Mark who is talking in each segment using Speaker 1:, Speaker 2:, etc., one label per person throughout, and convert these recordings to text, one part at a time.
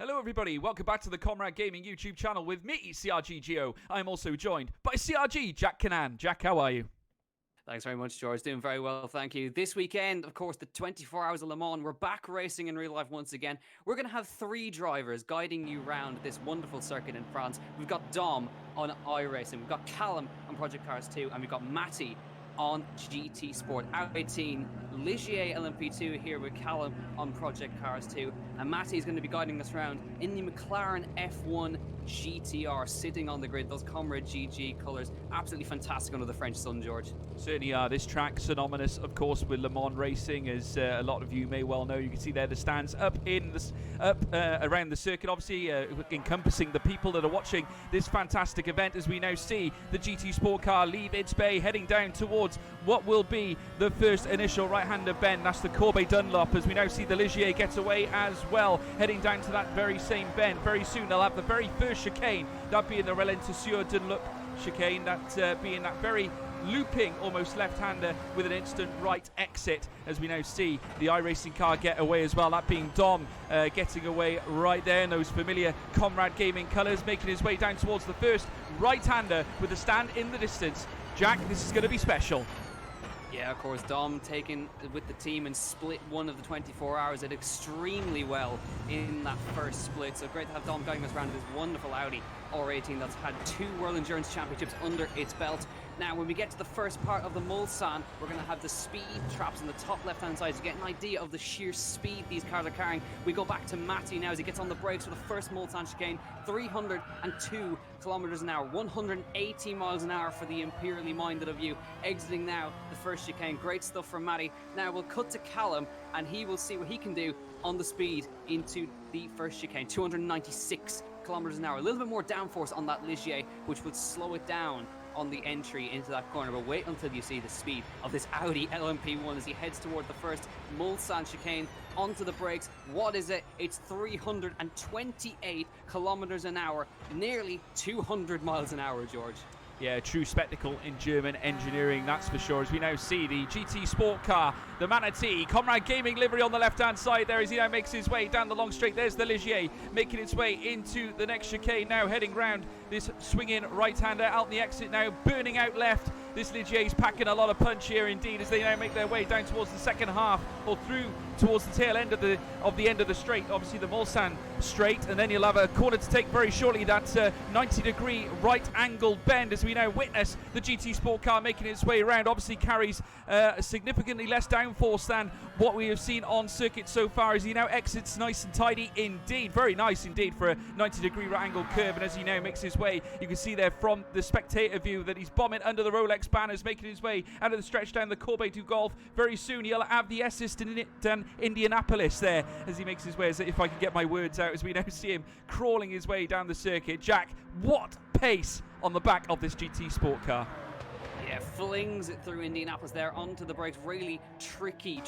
Speaker 1: Hello everybody, welcome back to the Comrade Gaming YouTube channel with me, CRG. I'm also joined by CRG, Jack CUNNANE. Jack, how are you?
Speaker 2: Thanks very much, George. Doing very well, thank you. This weekend, of course, the 24 Hours of Le Mans. We're back racing in real life once again. We're going to have 3 drivers guiding you around this wonderful circuit in France. We've got Dom on iRacing, we've got Callum on Project Cars 2, and we've got Matty on GT Sport. Out 18, Ligier LMP2 here with Callum on Project Cars 2. And Matty is going to be guiding us around in the McLaren F1 GTR, sitting on the grid. Those Comrade GG colours, absolutely fantastic under the French sun, George.
Speaker 1: Certainly are. This track synonymous, of course, with Le Mans racing, as a lot of you may well know. You can see there the stands up in this, around the circuit, obviously encompassing the people that are watching this fantastic event. As we now see the GT Sport car leave its bay, heading down towards what will be the first initial right-hander bend. That's the Corbet Dunlop. As we now see the Ligier gets away as well, heading down to that very same bend. Very soon they'll have the very first chicane, that being the Ralenti Dunlop chicane, that being that very looping almost left-hander with an instant right exit, as we now see the iRacing car get away as well, that being Dom getting away right there in those familiar Comrade Gaming colours, making his way down towards the first right-hander with the stand in the distance. Jack, this is going to be special.
Speaker 2: Yeah, of course, Dom taken with the team and split one of the 24 hours. Did extremely well in that first split. So great to have Dom guiding us around this wonderful Audi R18 that's had 2 World Endurance Championships under its belt. Now, when we get to the first part of the Mulsanne, we're going to have the speed traps on the top left-hand side to get an idea of the sheer speed these cars are carrying. We go back to Matty now as he gets on the brakes for the first Mulsanne chicane. 302 kilometers an hour, 180 miles an hour for the imperially minded of you. Exiting now the first chicane. Great stuff from Matty. Now we'll cut to Callum and he will see what he can do on the speed into the first chicane. 296 kilometers an hour. A little bit more downforce on that Ligier, which would slow it down on the entry into that corner, but wait until you see the speed of this Audi LMP1 as he heads toward the first Mulsanne chicane. Onto the brakes. What is it? It's 328 kilometers an hour, nearly 200 miles an hour, George.
Speaker 1: Yeah, a true spectacle in German engineering, that's for sure. As we now see the GT Sport car, the MATTY, Comrade Gaming livery on the left-hand side there as he now makes his way down the long straight. There's the Ligier making its way into the next chicane now, heading round this swinging right-hander out the exit now, burning out left. This Ligier is packing a lot of punch here indeed as they now make their way down towards the second half, or through towards the tail end of the end of the straight, obviously the Mulsanne straight, and then you'll have a corner to take very shortly, that 90-degree right angle bend as we now witness the GT Sport car making its way around. Obviously carries significantly less downforce than what we have seen on circuit so far as he now exits nice and tidy indeed, very nice indeed for a 90-degree right angle curve. And as he now makes his way, you can see there from the spectator view that he's bombing under the Rolex banners, making his way out of the stretch down the Corbet du Golf. Very soon he'll have the assist in Indianapolis there as he makes his way, as if I can get my words out, as we now see him crawling his way down the circuit. Jack, what pace on the back of this GT Sport car.
Speaker 2: Yeah, flings it through Indianapolis there onto the brakes. Really tricky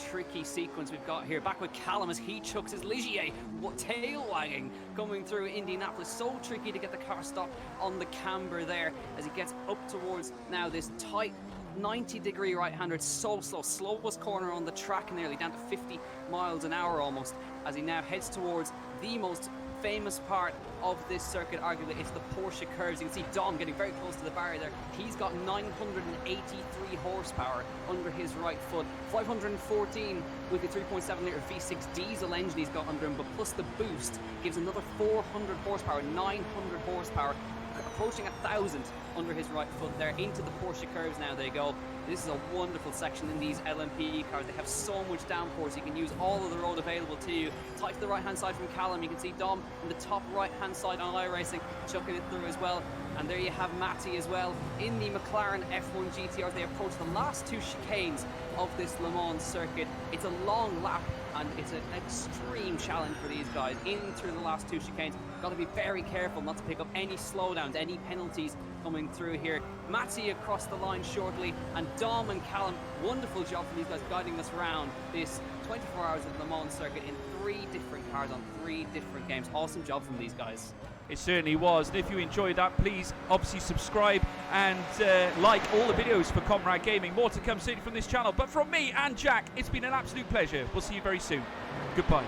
Speaker 2: sequence we've got here. Back with Callum as he chucks his Ligier, tail wagging, coming through Indianapolis. So tricky to get the car stopped on the camber there as he gets up towards now this tight 90-degree right-hander. It's so slow, slowest corner on the track nearly, down to 50 miles an hour almost, as he now heads towards the most famous part of this circuit, arguably. It's the Porsche curves. You can see Dom getting very close to the barrier there. He's got 983 horsepower under his right foot, 514 with the 3.7 litre V6 diesel engine he's got under him, but plus the boost gives another 400 horsepower, 900 horsepower, approaching 1,000 under his right foot there. Into the Porsche curves now they go. This is a wonderful section in these LMP cars. They have so much downforce. You can use all of the road available to you. Tight to the right-hand side from Callum. You can see Dom in the top right-hand side on iRacing, chucking it through as well. And there you have Matty as well in the McLaren F1 GTR. They approach the last 2 chicanes of this Le Mans circuit. It's a long lap and it's an extreme challenge for these guys in through the last 2 chicanes. Got to be very careful not to pick up any slowdowns, any penalties coming through here. Matty across the line shortly, and Dom and Callum, wonderful job from these guys guiding us around this 24 hours of Le Mans circuit in 3 different cars on 3 different games. Awesome job from these guys.
Speaker 1: It certainly was, and if you enjoyed that, please obviously subscribe and like all the videos for Comrade Gaming. More to come soon from this channel, but from me and Jack, it's been an absolute pleasure. We'll see you very soon. Goodbye.